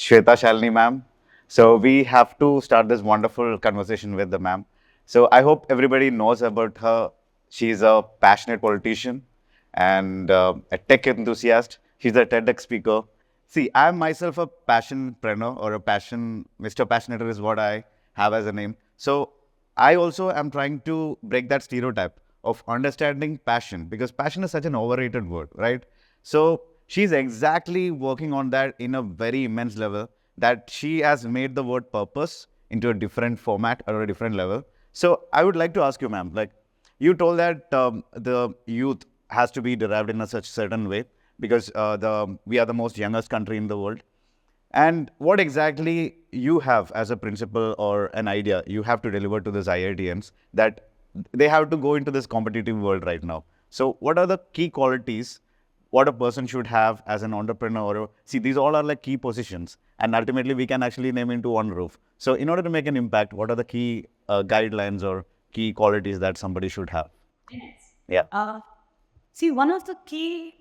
Shweta Shalini ma'am. So we have to start this wonderful conversation with the ma'am. So I hope everybody knows about her. She's a passionate politician and a tech enthusiast. She's a TEDx speaker. See, I'm myself a passionpreneur or a passion, Mr. Passionator is what I have as a name. So I also am trying to break that stereotype of understanding passion because passion is such an overrated word, right? So she's exactly working on that in a very immense level that she has made the word purpose into a different format or a different level. So I would like to ask you, ma'am, like you told that the youth has to be derived in a such certain way because we are the most youngest country in the world. And what exactly you have as a principle or an idea you have to deliver to these IITians that they have to go into this competitive world right now. So what are the key qualities what a person should have as an entrepreneur? See, these all are like key positions and ultimately we can actually name into one roof. So in order to make an impact, what are the key guidelines or key qualities that somebody should have? Yeah. See, one of the key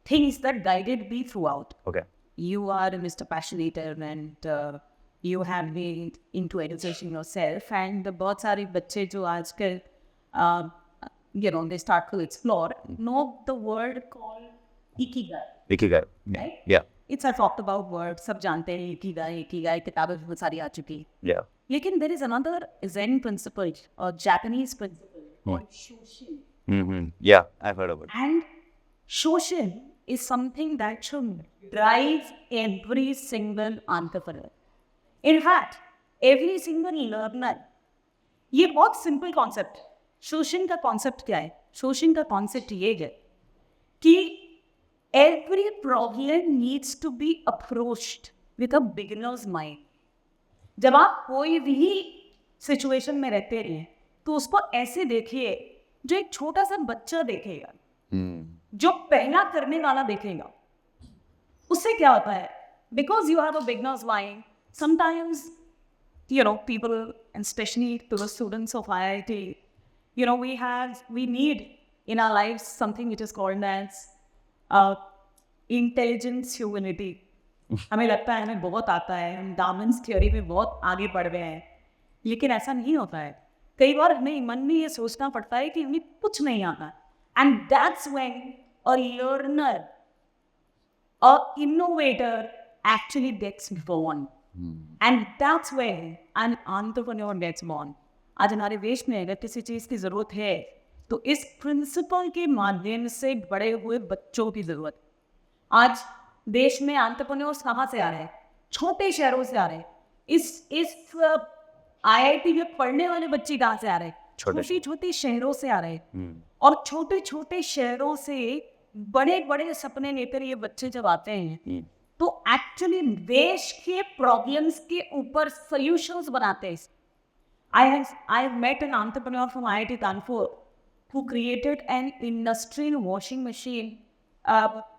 things that guided me throughout. Okay. You are a Mr. Passionator and you have been into education yourself. And the बहुत सारे बच्चे जो आजकल they start to explore know the word called ikigai. Ikigai. Yeah. Right? Yeah. It's a talked about word. सब जानते हैं ikigai किताबें बहुत सारी आ चुकी हैं. Yeah. लेकिन there is another Zen principle or Japanese principle called Shoshin. Mm-hmm. Yeah, I've heard about it. And Shoshin is something that should drive every single entrepreneur. In fact, every single learner. ये बहुत simple concept है. शोषण का concept क्या है? शोषण का concept ये है कि every problem needs to be approached with a beginner's mind. जब आप कोई भी सिचुएशन में रहते हैं तो उसको ऐसे देखिए जो एक छोटा सा बच्चा देखेगा, जो पहला करने वाला देखेगा. उससे क्या होता है? Because you have a beginner's mind, sometimes people, and especially to the students of IIT, we need in our lives something which is called as intelligence humility. हमें लगता है हमें बहुत आता है, हम डार्विन्स थ्योरी में बहुत आगे बढ़ गए हैं, लेकिन ऐसा नहीं होता है. कई बार हमें मन में ये सोचना पड़ता है कि हमें कुछ नहीं आता. And that's when a learner, an innovator actually gets born. And that's when an entrepreneur gets born. आज हमारे देश में अगर किसी चीज़ की ज़रूरत है तो इस प्रिंसिपल के माध्यम से बड़े हुए बच्चों की ज़रूरत. आज देश में एंटरप्रेन्योर्स कहाँ से आ रहे हैं? छोटे शहरों से आ रहे हैं. इस IIT में पढ़ने वाले बच्चे कहाँ से आ रहे हैं? छोटे छोटे शहरों से आ रहे हैं. और छोटे छोटे शहरों से बड़े बड़े सपने लेकर ये बच्चे जब आते हैं तो एक्चुअली देश के प्रॉब्लम्स के ऊपर सॉल्यूशंस बनाते हैं. I have met an entrepreneur from IIT Kanpur who created an industrial washing machine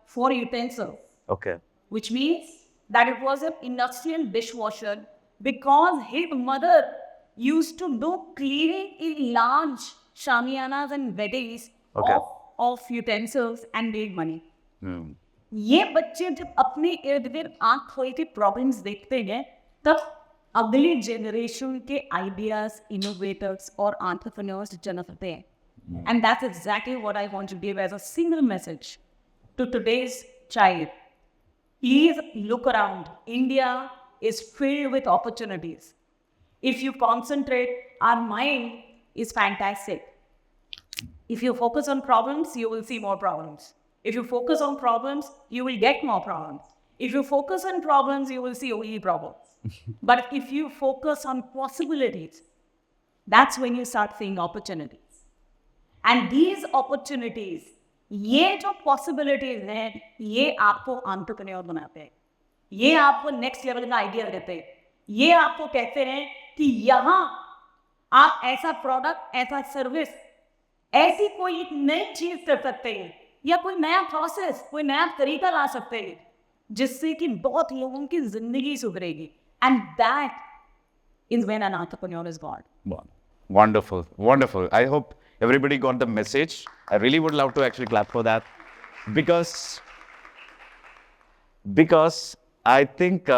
for utensils. Okay. Which means that it was an industrial dishwasher because his mother used to do cleaning in large shamiyanas and weddings of utensils and made money. ये बच्चे जब अपने इर्द गिर्द आंख खोल के problems देखते हैं तब अगली जनरेशन के आइडियाज, इनोवेटर्स और एंटरप्रेन्योर्स जन्मते हैं. And that's exactly what I want to give as a single message to today's child. Please look around. India is filled with opportunities. If you concentrate, our mind is fantastic. If you focus on problems, you will see more problems. If you focus on problems, you will get more problems. If you focus on problems, you will see only problems. But if you focus on possibilities, that's when you start seeing opportunities. And these opportunities, ये जो possibilities हैं, ये आपको entrepreneur बनाते हैं. ये आपको next level का idea देते हैं. ये आपको कहते हैं कि यहाँ आप ऐसा product, ऐसा service, ऐसी कोई एक नई चीज कर सकते हैं या कोई नया प्रोसेस, कोई नया तरीका ला सकते हैं जिससे कि बहुत लोगों की जिंदगी सुधरेगी. And that is when an entrepreneur is born. Wonderful, wonderful. I hope everybody got the message. I really would love to actually clap for that because I think,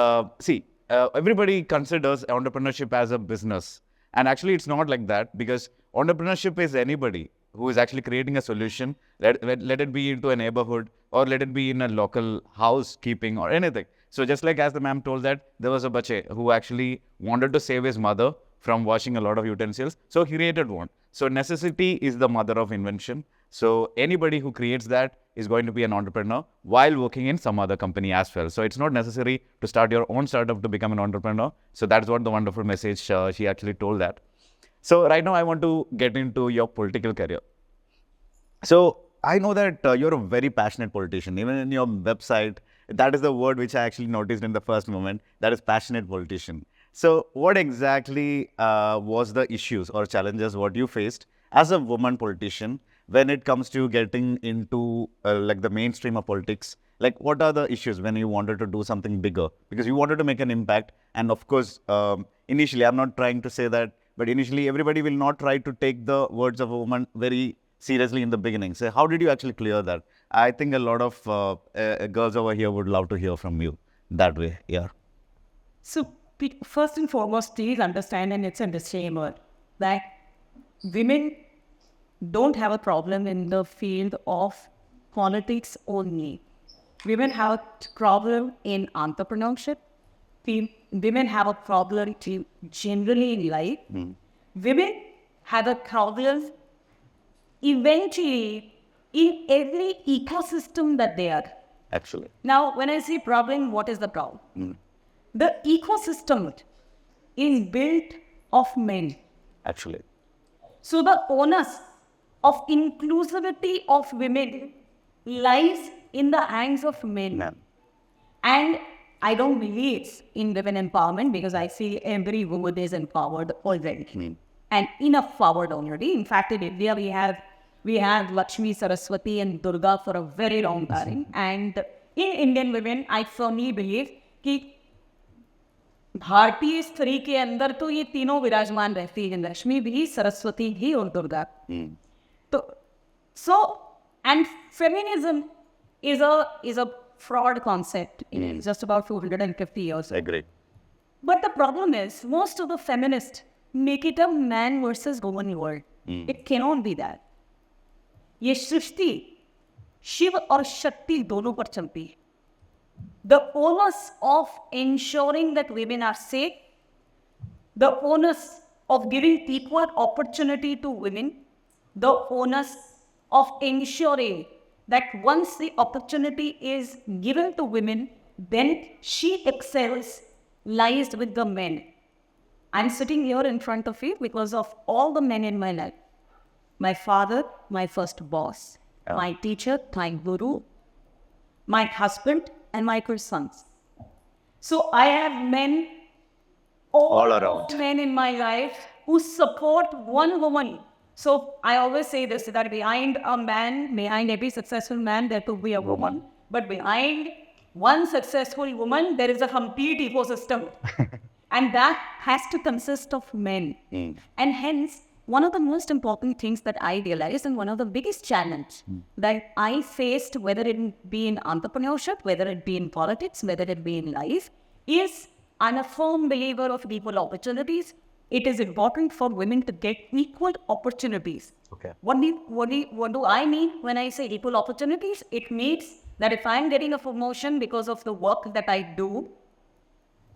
everybody considers entrepreneurship as a business. And actually, it's not like that, because entrepreneurship is anybody who is actually creating a solution, let it be into a neighborhood or let it be in a local housekeeping or anything. So just like as the ma'am told that there was a bache who actually wanted to save his mother from washing a lot of utensils. So he created one. So necessity is the mother of invention. So anybody who creates that is going to be an entrepreneur while working in some other company as well. So it's not necessary to start your own startup to become an entrepreneur. So that's what the wonderful message she actually told that. So right now I want to get into your political career. So I know that you're a very passionate politician. Even in your website, that is the word which I actually noticed in the first moment. That is passionate politician. So what exactly was the issues or challenges what you faced as a woman politician when it comes to getting into like the mainstream of politics? Like what are the issues when you wanted to do something bigger? Because you wanted to make an impact. And of course, initially, I'm not trying to say that, but initially everybody will not try to take the words of a woman very seriously in the beginning. So how did you actually clear that? I think a lot of girls over here would love to hear from you that way. Yeah. So, first and foremost, please understand, and it's a disclaimer, that women don't have a problem in the field of politics only. Women have a problem in entrepreneurship. Women have a problem generally in life. Women have a problem eventually in every ecosystem that they are. Actually. Now, when I say problem, what is the problem? The ecosystem is built of men. Actually. So the onus of inclusivity of women lies in the hands of men. Man. And I don't believe in women empowerment because I feel every woman is empowered already. And enough powered already. In fact, in India, we have Lakshmi, Saraswati and Durga for a very long time. And in Indian women, I firmly believe कि भारतीय स्त्री के अंदर तो ये तीनों विराजमान रहती है, लक्ष्मी भी, सरस्वती भी और दुर्गा. तो so and feminism is a fraud concept. It's just about 250 years. I agree. But the problem is most of the feminists make it a man versus woman world. It cannot be that. ये सृष्टि शिव और शक्ति दोनों पर चलती है. The onus of ensuring that women are safe, the onus of giving equal opportunity to women, the onus of ensuring that once the opportunity is given to women, then she excels, lies with the men. I'm sitting here in front of you because of all the men in my life. My father, my first boss, my teacher, my guru, my husband, and my two sons. So I have men, all around. men in my life who support one woman. So I always say this, that behind a man, behind every successful man, there could be a woman. But behind one successful woman, there is a complete ecosystem. And that has to consist of men. And hence, one of the most important things that I realized, and one of the biggest challenges that I faced, whether it be in entrepreneurship, whether it be in politics, whether it be in life, is I'm a firm believer of equal opportunities. It is important for women to get equal opportunities. Okay. What do I mean when I say equal opportunities? It means that if I'm getting a promotion because of the work that I do,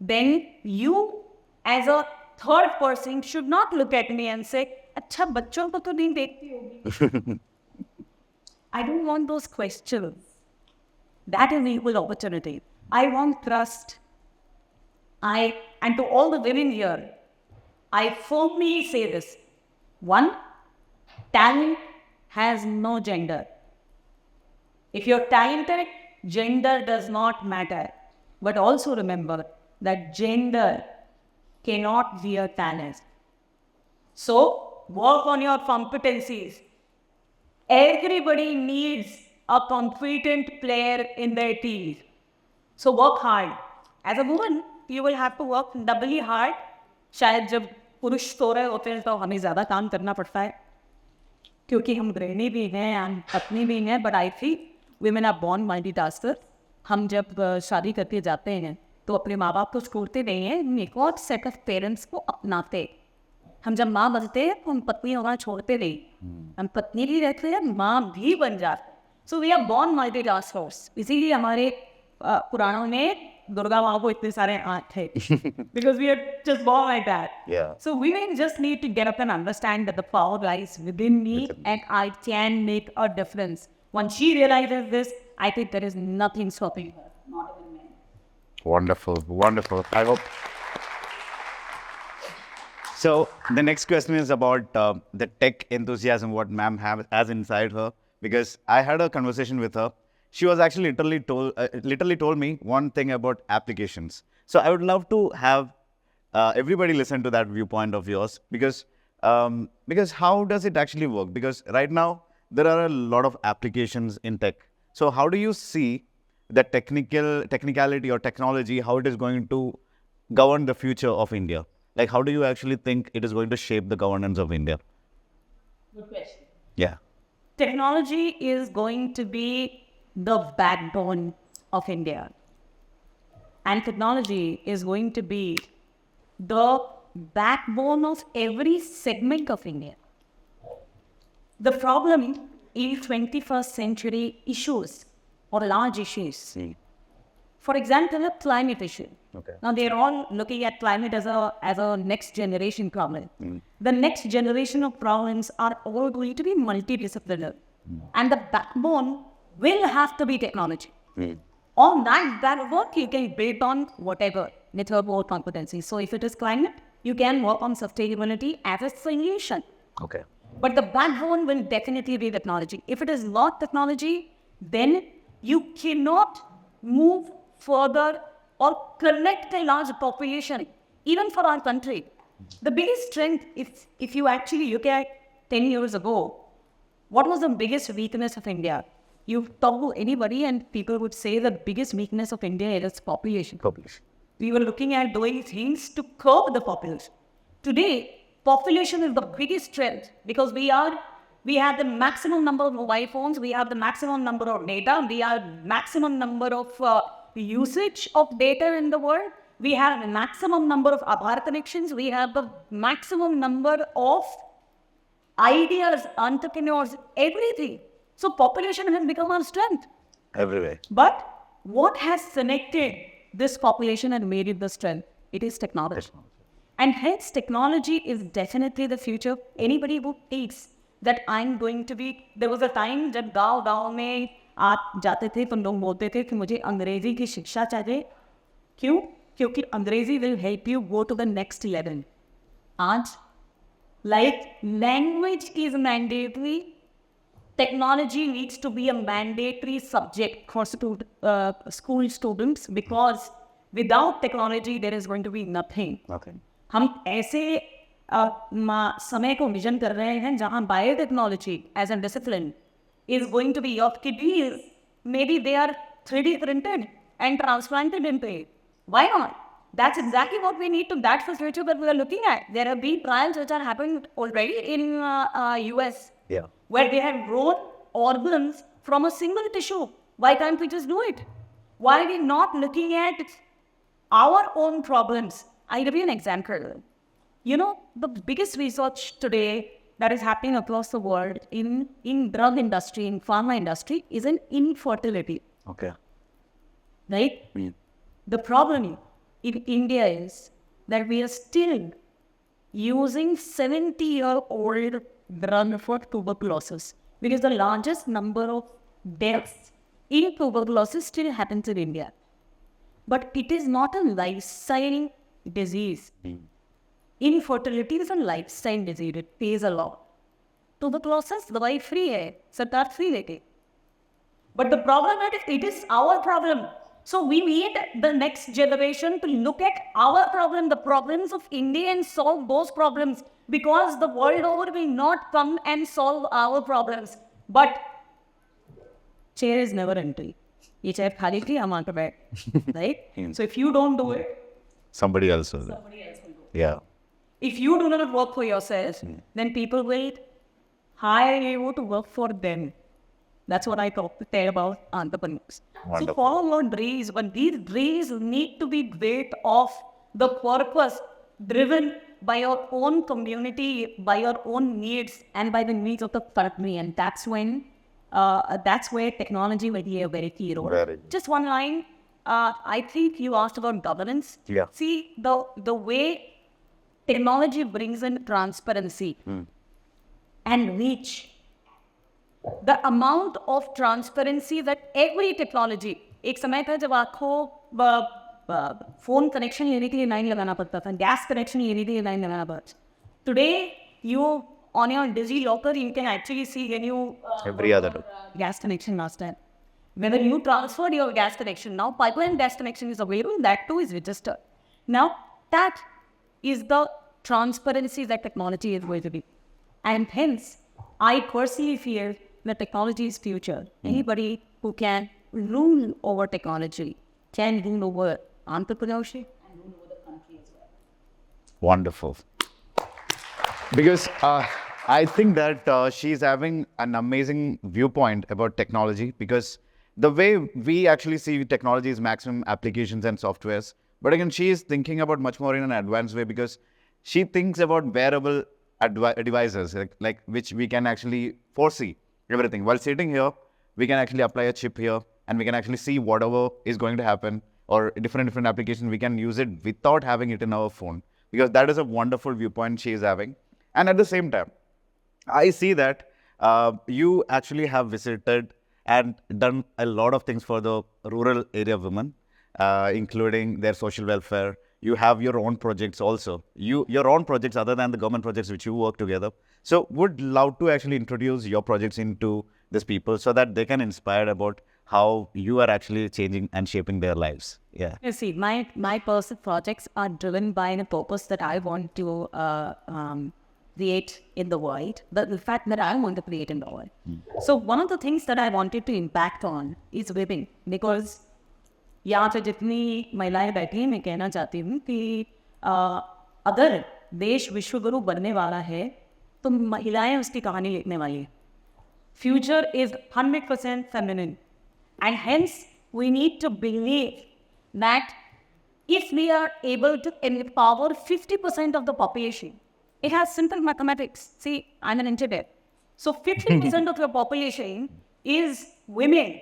then you as a third person should not look at me and say, अच्छा बच्चों को तो नहीं देखती होगी. I don't want those questions. That is equal opportunity. I want trust. And to all the women here, I firmly say this. One, talent has no gender. If you're talented, gender does not matter. But also remember that gender cannot be a talent. So, work on your competencies. Everybody needs a competent player in their team. So, work hard. As a woman, you will have to work doubly hard. शायद जब पुरुष सो रहे होते हैं तो हमें ज़्यादा काम करना पड़ता है क्योंकि हम गृहिणी भी हैं, हम पत्नी भी हैं, but I feel women are born multitasker. हम जब शादी करके जाते हैं तो अपने माँ बाप को छोड़ते नहीं हैं, एक और सेट ऑफ पेरेंट्स को अपनाते। हम जब माँ बनते हैं तो हम पत्नी होना छोड़ते नहीं, हम पत्नी भी रहते हैं, माँ भी बन जाते। So we are born multi task force. इसीलिए हमारे पुराणों में दुर्गा माँ को इतने सारे हाथ थे, because we are just born like that. Yeah. So we may just need to get up and understand that the power lies within me and I can make a difference. Once she realizes this, I think there is nothing stopping her. Not even me. Wonderful, wonderful. I hope. So the next question is about the tech enthusiasm what ma'am has inside her, because I had a conversation with her. She was actually literally told me one thing about applications. So I would love to have everybody listen to that viewpoint of yours, because how does it actually work? Because right now there are a lot of applications in tech. So how do you see the technicality or technology, how it is going to govern the future of India? Like, how do you actually think it is going to shape the governance of India? Good question. Yeah. Technology is going to be the backbone of India. And technology is going to be the backbone of every segment of India. The problem in 21st century issues or large issues, for example, a climate issue. Okay. Now they're all looking at climate as a next generation problem. The next generation of problems are all going to be multidisciplinary. And the backbone will have to be technology. On that backbone, you can build on whatever network or competency. So if it is climate, you can work on sustainability as a solution. Okay. But the backbone will definitely be technology. If it is not technology, then you cannot move further or connect a large population, even for our country. The biggest strength, if you actually look at 10 years ago, what was the biggest weakness of India? You talk to anybody and people would say the biggest weakness of India is population. We were looking at doing things to curb the population. Today, population is the biggest strength because we have the maximum number of mobile phones, we have the maximum number of data, we have maximum number of usage of data in the world, we have the maximum number of Aadhaar connections, we have the maximum number of ideas, entrepreneurs, everything. So population has become our strength. Everywhere. But what has connected this population and made it the strength? It is technology. And hence technology is definitely the future. Anybody who thinks that I'm going to be, there was a time जब गाँव में आप जाते थे तो लोग बोलते थे कि मुझे अंग्रेजी की शिक्षा चाहिए. क्यों? क्योंकि अंग्रेजी will help you go to the next level. आज, like language is mandatory, technology needs to be a mandatory subject for school students, because without technology there is going to be nothing. हम ऐसे समय को vision कर रहे हैं जहाँ biotechnology as a discipline is going to be your kidneys. Maybe they are 3D printed and transplanted into it. Why not? That's exactly what we need to. That's the future that we are looking at. There have been trials which are happening already in US. Yeah. Where they have grown organs from a single tissue. Why can't we just do it? Why are we not looking at our own problems? I'll give you an example. You know, the biggest research today that is happening across the world in drug industry, in pharma industry, is in infertility. Okay. Right? The problem in India is that we are still using 70-year-old drug for tuberculosis, because the largest number of deaths in tuberculosis still happens in India. But it is not a lifestyle disease. Infertility is a lifestyle disease. It pays a lot. Tuberculosis, दवाई free है, सरकार free देती. But the problem is it is our problem. So we need the next generation to look at our problem, the problems of India, and solve those problems, because the world over will not come and solve our problems. But chair is never empty. ये chair खाली थी, हम आके बैठ, right? So if you don't do it, somebody else will. somebody else will do it. Yeah. If you do not work for yourself, then people will hire you to work for them. That's what I talk about entrepreneurs. Wonderful. So follow your dreams, but these dreams need to be built of the purpose driven by your own community, by your own needs, and by the needs of the country. And that's where technology will be a very key role. Very good. Just one line. I think you asked about governance. Yeah. See, the way technology brings in transparency and reach, the amount of transparency that every technology, एक समय था जब आपको phone connection लेने के लिए line लगाना पड़ता था, गैस कनेक्शन लेने के लिए लाइन लगाना पड़ता था. Today, you on your DigiLocker, you can actually see when you Every other day. gas connection last time. Whether you transferred your gas connection, now pipeline gas connection is available, that too is registered. Now, that is the transparency that technology is going to be. And hence, I personally feel that technology is future. Anybody who can rule over technology can rule over entrepreneurship and rule over the country as well. Wonderful. Because I think that she's having an amazing viewpoint about technology, because the way we actually see technology is maximum applications and softwares. But again, she is thinking about much more in an advanced way, because she thinks about wearable devices, like which we can actually foresee everything. While sitting here, we can actually apply a chip here, and we can actually see whatever is going to happen, or different applications. We can use it without having it in our phone, because that is a wonderful viewpoint she is having. And at the same time, I see that you actually have visited and done a lot of things for the rural area women, including their social welfare. You have your own projects also. Your own projects other than the government projects which you work together. So would love to actually introduce your projects into these people so that they can inspire about how you are actually changing and shaping their lives. Yeah. You see, my personal projects are driven by a purpose that I want to create in the world, the fact that I want to create in the world. So one of the things that I wanted to impact on is women, because यहाँ पे जितनी महिलाएं बैठी हैं, मैं कहना चाहती हूँ कि अगर देश विश्वगुरु बनने वाला है तो महिलाएं उसकी कहानी लिखने वाली हैं. Future is 100% feminine, and hence we need to believe that if we are able to empower 50% of the population, it has simple mathematics. See, I'm an engineer. So 50% of your population is women.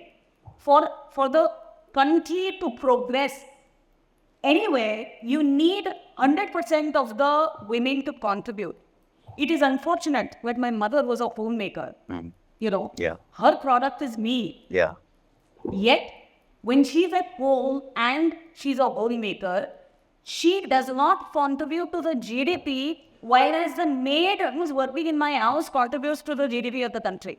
For the country to progress anywhere, you need 100% of the women to contribute. It is unfortunate that my mother was a homemaker. You know, Yeah. her product is me. Yeah. Yet, when she's at home and she's a homemaker, she does not contribute to the GDP, whereas the maid who's working in my house contributes to the GDP of the country.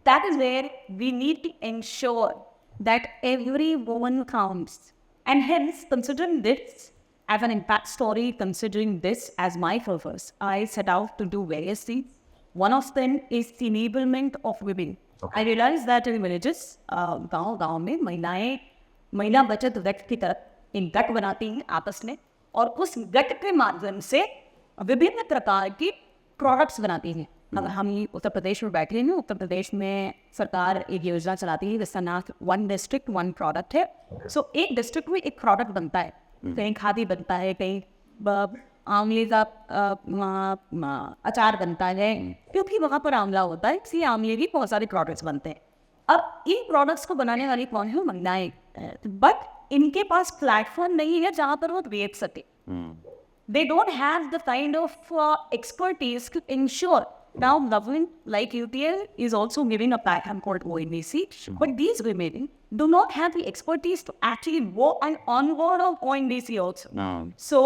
That is where we need to ensure that every woman counts. And hence, considering this as an impact story, considering this as my purpose, I set out to do various things. One of them is the enablement of women. Okay. I realized that in villages, गाँव में महिला बचत गठ की तरफ एक गठ बनाती हैं आपस में, और उस गठ के माध्यम से विभिन्न प्रकार की प्रोडक्ट्स बनाती हैं. अगर हम उत्तर प्रदेश में बैठे हैं, उत्तर प्रदेश में सरकार एक योजना चलाती है जिसका नाम 1 डिस्ट्रिक्ट 1 प्रोडक्ट है. सो एक डिस्ट्रिक्ट में एक प्रोडक्ट बनता है, कहीं खादी बनता है, कहीं आंवले का अचार बनता है, क्योंकि वहाँ पर आंवला होता है, इसलिए आंवले की बहुत सारे प्रोडक्ट्स बनते हैं. अब इन प्रोडक्ट्स को बनाने वाली कौन है? महिलाएं. बट इनके पास प्लेटफॉर्म नहीं है जहाँ पर वो बेच सके. They don't have the kind of expertise to ensure. Now, government like UPL is also giving a platform called ONDC, but these women do not have the expertise to actually go and onboard of ONDC also. No. So,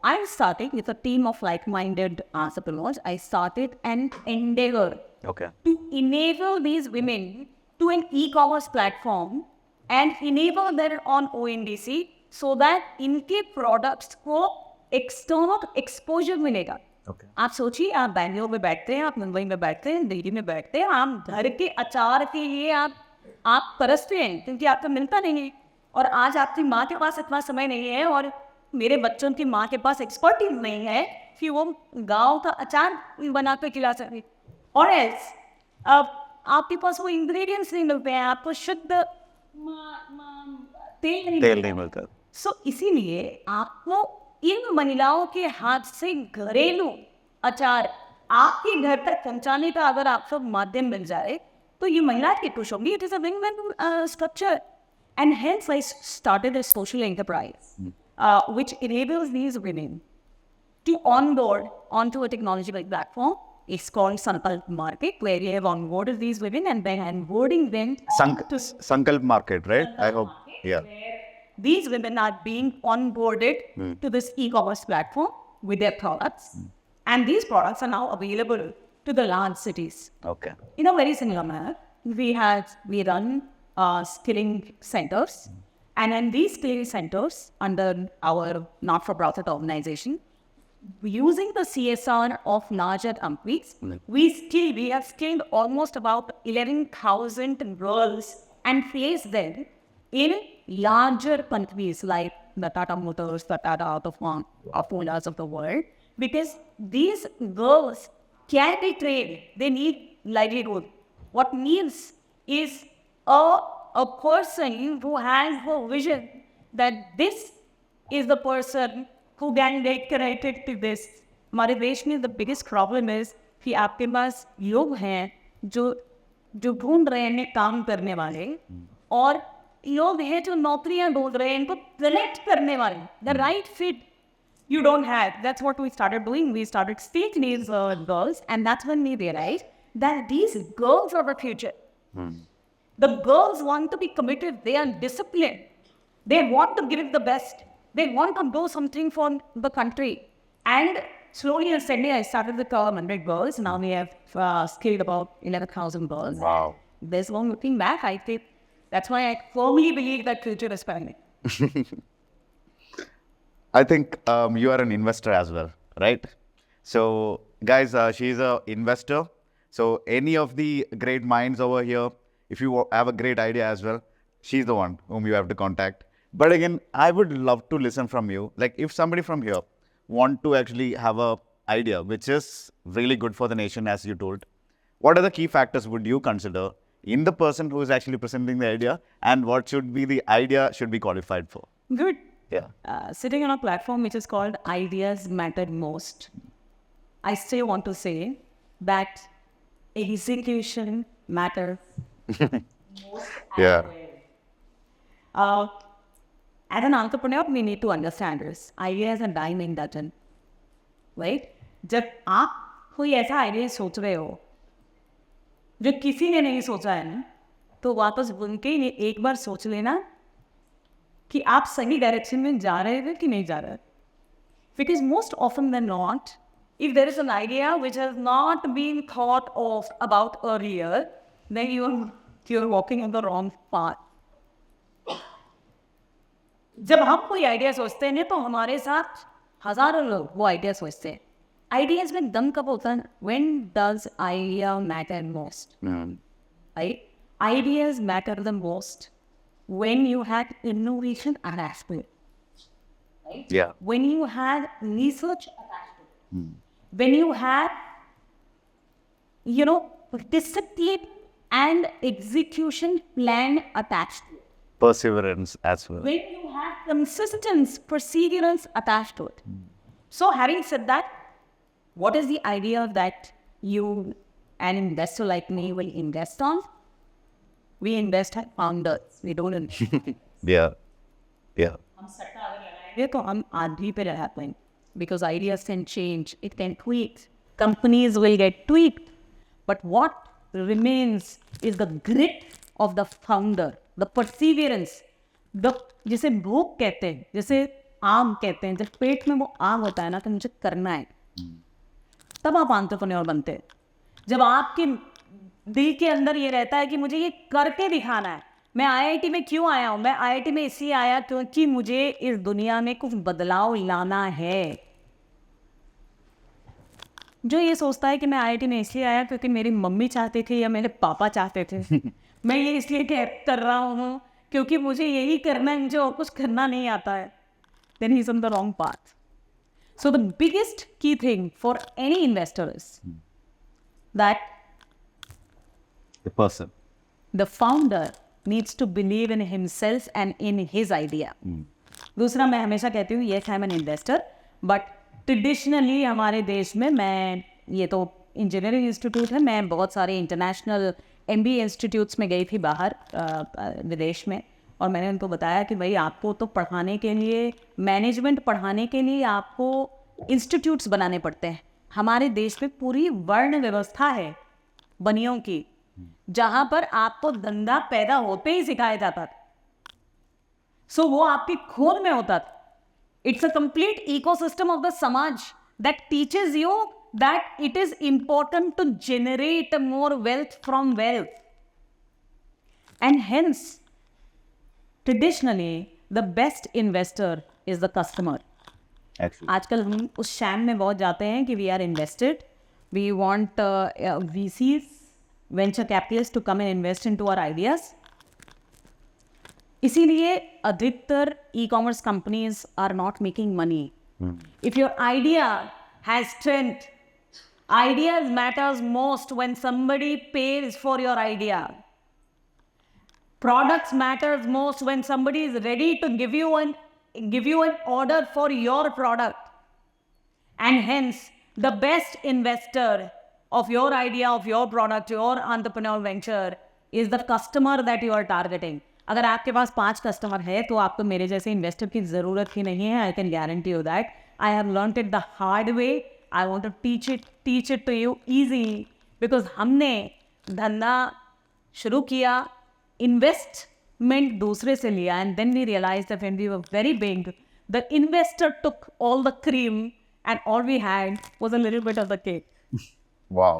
I'm starting with a team of like-minded entrepreneurs. I started an endeavor Okay. to enable these women to an e-commerce platform and enable them on ONDC so that इनके products को external exposure मिलेगा. Okay. आप सोचिए, आप बैंगलोर में बैठते हैं, आप मुंबई में बैठते हैं, दिल्ली में बैठते हैं, आप घर के अचार के लिए आप तरसते हैं क्योंकि आपको मिलता नहीं है, और आज आपकी माँ के पास इतना समय नहीं है और मेरे बच्चों की माँ के पास एक्सपर्टीज नहीं है कि वो गाँव का अचार बना कर खिला सके, और एल्स अब आपके पास वो इंग्रेडिएंट्स नहीं मिलते हैं, आपको शुद्ध तेल नहीं मिलता. सो इसीलिए आपको इन महिलाओं के हाथ से घरेलू अचार आपके घर तक पहुंचाने का अगर आपको माध्यम मिल जाए तो ये महिला की खुश होंगी. It is a win win structure and hence I started a social enterprise which enables these women to onboard onto a technology like platform. It's called Sankalp Market, where we have onboarded these women and then onboarding them to Sankalp Market, right? I hope. Yeah. these women are being onboarded to this e-commerce platform with their products. And these products are now available to the large cities. Okay. In a very similar manner, we run skilling centers. And in these skilling centers, under our not-for-profit organization, using the CSR of larger companies, we have skilled almost about 11,000 girls and placed them in larger companies like the Tata Motors, the Tata Automobiles of the world, because these girls can be trained. They need livelihood. What needs is a person who has a vision that this is the person who can get connected to this. हमारे देश में the biggest problem is कि आपके पास लोग हैं जो ढूंढ रहे हैं काम करने वाले और लोग हैं जो नौकरियां ढूंढ रहे हैं इनको select करने वाले the right fit you don't have. That's what we started doing. We started speaking these girls, and that's when we realized that these girls are the future. The girls want to be committed. They are disciplined. They want to give the best. They want to do something for the country. And slowly and steadily, I started with 100 girls. Now we have skilled about 11,000 girls. Wow. There's no looking back. I think that's why I firmly believe that future is coming. I think you are an investor as well, right? So, guys, she's an investor. So, any of the great minds over here, if you have a great idea as well, she's the one whom you have to contact. But again, I would love to listen from you. Like, if somebody from here want to actually have a idea which is really good for the nation, as you told, what are the key factors would you consider in the person who is actually presenting the idea, and what should be the idea should be qualified for? Good. Yeah. Sitting on a platform which is called Ideas Matter Most, I still want to say that execution matters most. Yeah. As an entrepreneur, we need to understand this. Idea is a dime in dozen, right? जब आप कोई ऐसा idea सोच रहे हो जो किसी ने नहीं सोचा है ना, तो वापस बुन के ये एक बार सोच लेना कि आप सही डायरेक्शन में जा रहे हो कि नहीं जा रहे. Because most often than not, if there is an idea which has not been thought of about earlier, then you're walking on the wrong path. जब हम कोई आइडिया सोचते हैं तो हमारे साथ हजारों लोग वो आइडिया सोचते हैं. आइडियाज में दम कब होता है? When does idea matter most? Right? Ideas matter the most when you had innovation attached to it. Right? Yeah. When you had research attached to it. When you had, discipline and execution plan attached to it. Perseverance as well. When you have consistence, perseverance attached to it. So having said that, what is the idea that you, an investor like me, will invest on? We invest at founders. We don't invest. Yeah. Yeah. हम आदमी पे रहते हैं because ideas can change, it can tweak, companies will get tweaked, but what remains is the grit of the founder, the perseverance, जिसे भूख कहते हैं, जिसे आम कहते हैं. जब पेट में वो आम होता है ना तो मुझे करना है, तब आप एंटरप्रेन्योर बनते हैं. जब आपके दिल के अंदर ये रहता है कि मुझे ये करके दिखाना है. मैं आईआईटी में क्यों आया हूँ? मैं आईआईटी में इसलिए आया क्योंकि मुझे इस दुनिया में कुछ बदलाव लाना है. जो ये सोचता है कि मैं आईआईटी में इसलिए आया क्योंकि मेरी मम्मी चाहती थी या मेरे पापा चाहते थे, मैं ये इसलिए कर रहा हूँ क्योंकि मुझे यही करना है, मुझे और कुछ करना नहीं आता है, then he's on the wrong path. So the biggest key thing for any investor is that The person. the founder needs to believe in himself and in his idea. दूसरा, मैं हमेशा कहती हूँ, yes, I'm an investor, but traditionally हमारे देश में, मैं, ये तो इंजीनियरिंग इंस्टीट्यूट है, मैं बहुत सारे इंटरनेशनल MBA इंस्टीट्यूट्स में गई थी बाहर, विदेश में, और मैंने उनको बताया कि भाई आपको तो पढ़ाने के लिए, मैनेजमेंट पढ़ाने के लिए आपको इंस्टीट्यूट्स बनाने पड़ते हैं. हमारे देश में पूरी वर्ण व्यवस्था है बनियों की, जहाँ पर आपको धंधा पैदा होते ही सिखाया जाता था. सो वो आपके खून में होता था. It's a complete ecosystem of the समाज that teaches you that it is important to generate more wealth from wealth. And hence, traditionally, the best investor is the customer. Actually. आजकल हम उस शैम में बहुत जाते हैं कि we are invested, we want VCs, venture capitalists to come and invest into our ideas. इसीलिए अधिकतर e-commerce companies are not making money. If your idea has strength, ideas matters most when somebody pays for your idea. Products matters most when somebody is ready to give you an order for your product. And hence, the best investor of your idea, of your product, your entrepreneurial venture is the customer that you are targeting. अगर आपके पास 5 customer है तो आपको मेरे जैसे investor की ज़रूरत ही नहीं है. I can guarantee you that. I have learned it the hard way. I want to teach it to you easy, because हमने धंधा शुरू किया, इन्वेस्टमेंट दूसरे से लिया, and then we realise that when we were very big, the investor took all the cream and all we had was a little bit of the cake. Wow.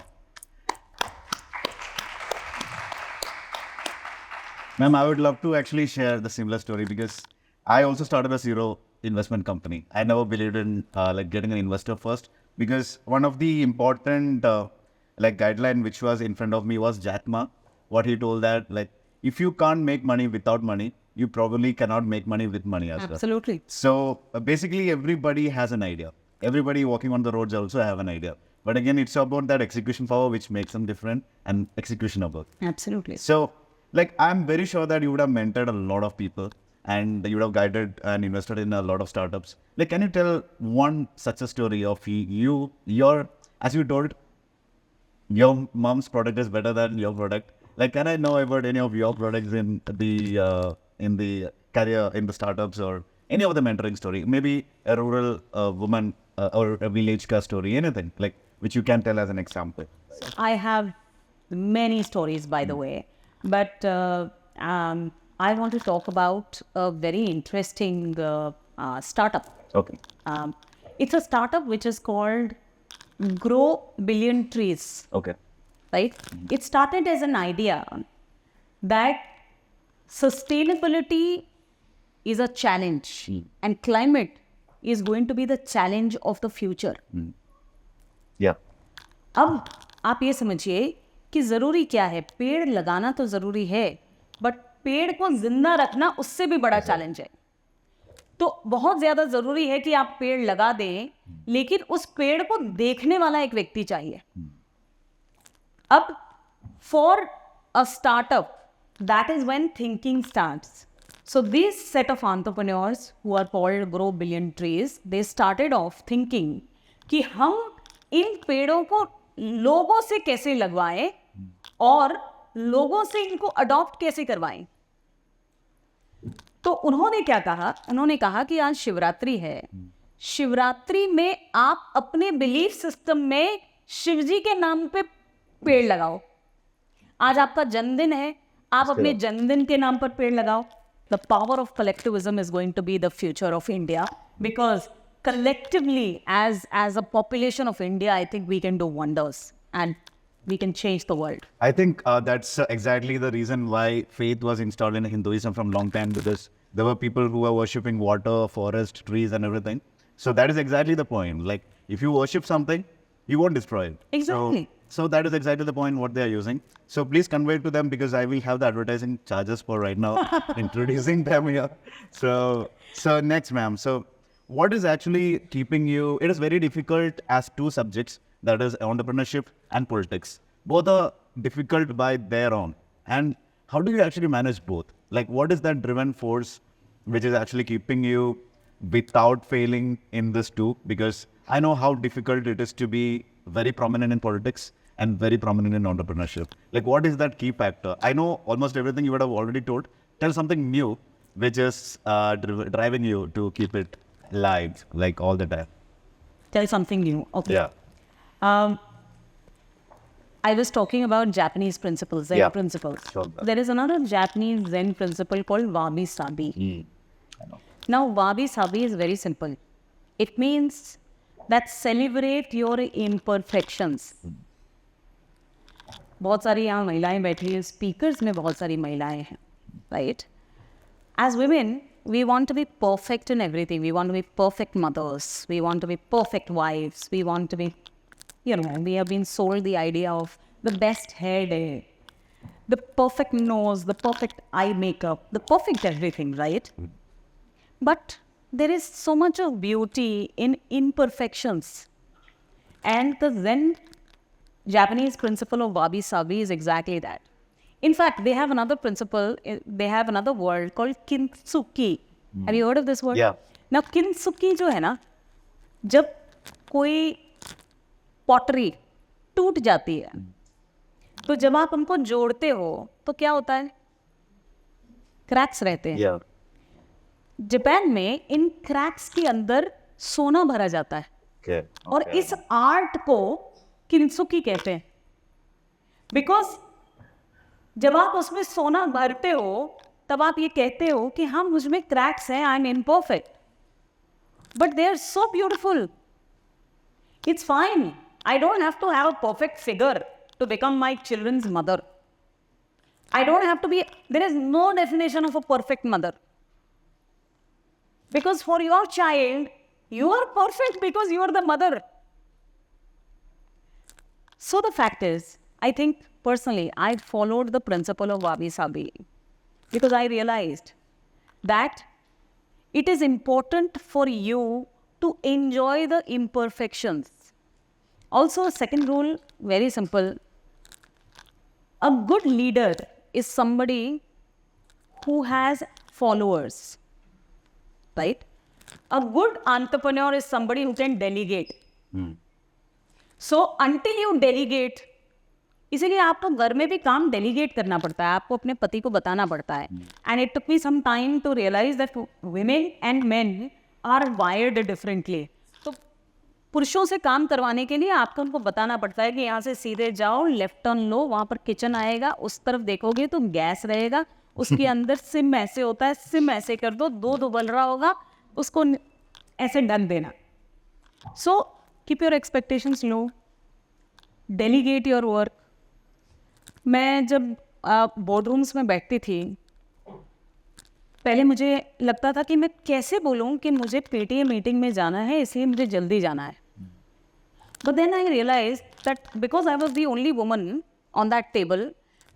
Ma'am, I would love to actually share the similar story because I also started a zero investment company. I never believed in like getting an investor first because one of the important like guideline which was in front of me was Jack Ma. What he told that like if you can't make money without money, you probably cannot make money with money as well. Absolutely. So basically everybody has an idea. Everybody walking on the roads also have an idea. But again, it's about that execution power which makes them different and execution about. Absolutely. So, like, I'm very sure that you would have mentored a lot of people and you would have guided and invested in a lot of startups. Like, can you tell one success story of your, as you told, your mom's product is better than your product. Like, can I know about any of your products in the career, in the startups or any of the mentoring story? Maybe a rural woman or a village ka story, anything like which you can tell as an example. I have many stories, by the way, but I want to talk about a very interesting startup. Okay. It's a startup which is called Grow Billion Trees, Okay. right? It started as an idea that sustainability is a challenge and climate is going to be the challenge of the future. Yeah. अब आप ये समझिए कि ज़रूरी क्या है. पेड़ लगाना तो ज़रूरी है, बट पेड़ को जिंदा रखना उससे भी बड़ा चैलेंज है. तो बहुत ज़्यादा ज़रूरी है कि आप पेड़ लगा दें, लेकिन उस पेड़ को देखने वाला एक व्यक्ति चाहिए. अब for a startup, that is when thinking starts. So this set of entrepreneurs who are called Grow Billion Trees, they started off thinking कि हम इन पेड़ों को लोगों से कैसे लगवाएं और लोगों से इनको अडॉप्ट कैसे करवाएं. तो उन्होंने क्या कहा, उन्होंने कहा कि आज शिवरात्रि है, शिवरात्रि में आप अपने बिलीफ सिस्टम में शिवजी के नाम पे पेड़ लगाओ. आज आपका जन्मदिन है, आप अपने जन्मदिन के नाम पर पेड़ लगाओ. The power of collectivism is going to be the future of India, because collectively, as a population of India, I think we can do wonders and we can change the world. I think that's exactly the reason why faith was installed in Hinduism from long time, because there were people who were worshipping water, forest, trees and everything. So that is exactly the point. Like if you worship something, you won't destroy it. Exactly. So that is exactly the point what they are using. So please convey to them, because I will have the advertising charges for right now introducing them here. So next, ma'am. So what is actually keeping you? It is very difficult as two subjects, that is entrepreneurship and politics. Both are difficult by their own. And how do you actually manage both? Like, what is that driven force which is actually keeping you without failing in this too? Because I know how difficult it is to be very prominent in politics and very prominent in entrepreneurship. Like, what is that key factor? I know almost everything you would have already told. Tell something new which is driving you to keep it live, like all the time. Tell something new. Okay. Yeah. I was talking about Japanese principles, Zen Yeah. principles. Sure. There is another Japanese Zen principle called Wabi Sabi. I know. Now, Wabi Sabi is very simple. It means that celebrate your imperfections. बहुत सारी यहाँ महिलाएं बैठी हैं, speakers में बहुत सारी महिलाएं हैं, right? As women, we want to be perfect in everything. We want to be perfect mothers. We want to be perfect wives. We want to be, we have been sold the idea of the best hair day, the perfect nose, the perfect eye makeup, the perfect everything, right? But there is so much of beauty in imperfections. And the Zen Japanese principle of Wabi Sabi is exactly that. In fact, they have another principle, they have another word called kintsugi. Have you heard of this word? Yeah. Now, kintsugi जो है ना, जब कोई pottery टूट जाती है, तो जब आप उनको जोड़ते हो, तो क्या होता है? क्रैक्स रहते हैं. Yeah. जापान में इन क्रैक्स के अंदर सोना भरा जाता है. Okay. और इस आर्ट को किंसुकी कहते हैं. बिकॉज जब आप उसमें सोना भरते हो तब आप ये कहते हो कि हाँ मुझ में क्रैक्स हैं, I am imperfect, but they are so beautiful. It's fine. I don't have to have a perfect figure to become my children's mother. I don't have to be, there is no definition of a perfect mother. Because for your child, you are perfect because you are the mother. So the fact is, I think personally, I followed the principle of Wabi Sabi because I realized that it is important for you to enjoy the imperfections. Also, second rule, very simple. A good leader is somebody who has followers. Right? A good entrepreneur is somebody who can delegate. So until you delegate, इसीलिए आपको घर में भी काम delegate करना पड़ता है, आपको अपने पति को बताना पड़ता है. And it took me some time to realise that women and men are wired differently. तो पुरुषों से काम करवाने के लिए आपको उनको बताना पड़ता है कि यहाँ से सीधे जाओ, लेफ्ट टर्न लो, वहाँ पर किचन आएगा, उस तरफ देखोगे तो गैस रहेगा, उसके अंदर सिम ऐसे होता है, सिम ऐसे कर दो, दूध उबल रहा होगा, उसको ऐसे डन देना. So keep your expectations low, delegate your work. मैं जब बोर्ड रूम्स में बैठती थी, पहले मुझे लगता था कि मैं कैसे बोलूं कि मुझे पीटीए मीटिंग में जाना है, इसलिए मुझे जल्दी जाना है. But then I realise that because I was the only woman on that table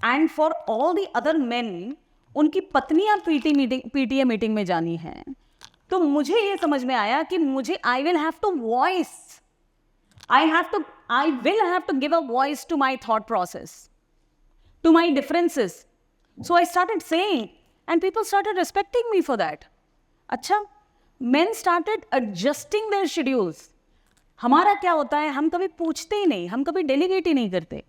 and for all the other men उनकी पत्नियां पीटीए मीटिंग में जानी है, तो मुझे ये समझ में आया कि मुझे I will have to voice, I will have to give a voice to my thought process, to my differences. So I started saying, and people started respecting me for that. अच्छा, men started adjusting their schedules. हमारा क्या होता है, हम कभी पूछते ही नहीं, हम कभी डेलीगेट ही नहीं करते.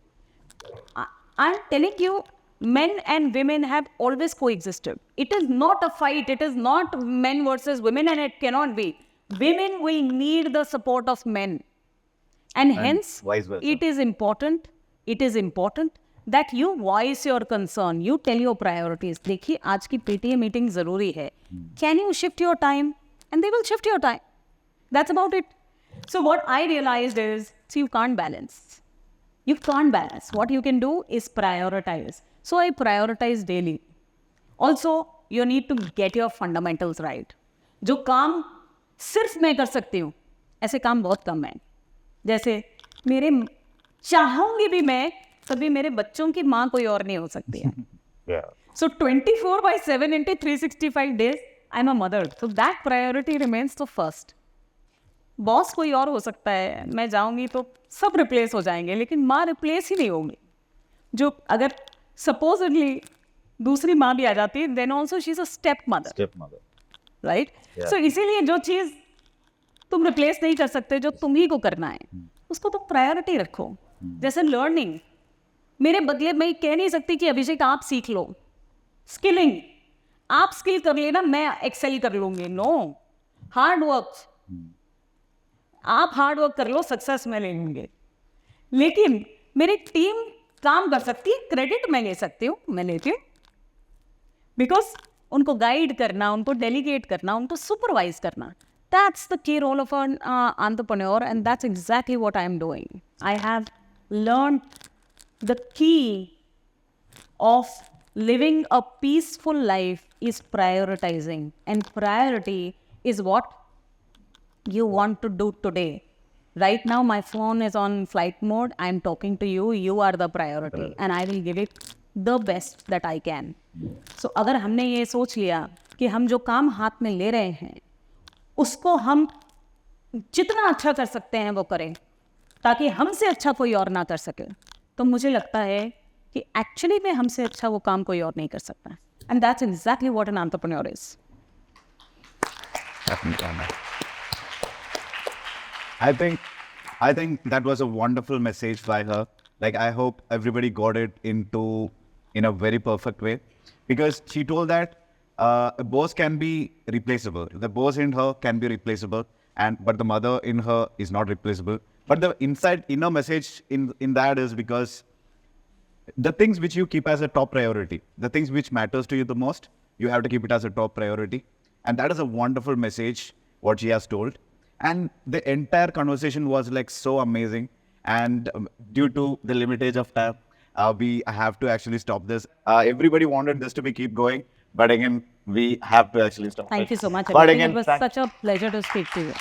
I'm telling you, men and women have always coexisted. It is not a fight. It is not men versus women, and it cannot be. Women will need the support of men. And hence, vice versa. it is important that you voice your concern, you tell your priorities. देखिए, आज की PTA meeting ज़रूरी है. Can you shift your time? And they will shift your time. That's about it. So what I realized is, you can't balance. You can't balance. What you can do is prioritize. So I prioritize daily. Also, you need to get your fundamentals right. जो काम सिर्फ मैं कर सकती हूँ, ऐसे काम बहुत कम हैं. जैसे मेरे चाहूंगी भी मैं, तभी मेरे बच्चों की माँ कोई और नहीं हो सकती है. So 24/7 into 365 days, I'm a mother. So that priority remains the first. Boss कोई और हो सकता है, मैं जाऊंगी तो सब रिप्लेस हो जाएंगे, लेकिन माँ रिप्लेस ही नहीं होंगी. जो अगर सपोजली दूसरी माँ भी आ जाती है, then also she is a step mother, Stepmother. Right? Yeah. So इसीलिए जो चीज़ तुम रिप्लेस नहीं कर सकते, जो तुम ही को करना है, उसको तुम प्रायोरिटी रखो. जैसे लर्निंग, मेरे बदले मैं कह नहीं सकती कि अभिषेक आप सीख लो. स्किलिंग, आप स्किल कर लेना, मैं एक्सेल कर लूंगी. नो, हार्ड वर्क, आप हार्ड वर्क कर लो, सक्सेस में ले लूंगे. लेकिन मेरी टीम काम कर सकती है, क्रेडिट मैं ले सकती हूँ, मैं लेती हूँ. बिकॉज उनको गाइड करना, उनको डेलीगेट करना, उनको सुपरवाइज करना, that's the key role of an entrepreneur, and that's exactly what I am doing. I have learned the key of living a peaceful life is prioritizing, and priority is what you want to do today. Right now my phone is on flight mode, I'm talking to you, you are the priority, and I will give it the best that I can. So अगर हमने ये सोच लिया कि हम जो काम हाथ में ले रहे हैं उसको हम जितना अच्छा कर सकते हैं वो करें, ताकि हमसे अच्छा कोई और ना कर सके, तो मुझे लगता है कि एक्चुअली में हमसे अच्छा वो काम कोई और नहीं कर सकता. And that's exactly what an entrepreneur is. I think that was a wonderful message by her. Like, I hope everybody got it in a very perfect way, because she told that a boss can be replaceable. The boss in her can be replaceable, but the mother in her is not replaceable. But the inner message in that is because the things which you keep as a top priority, the things which matters to you the most, you have to keep it as a top priority. And that is a wonderful message what she has told. And the entire conversation was like so amazing. And due to the limitage of time, we have to actually stop this. Everybody wanted this to be keep going, but again, we have to actually stop. Thank you so much. But Abhishek. again, It was such a pleasure to speak to you.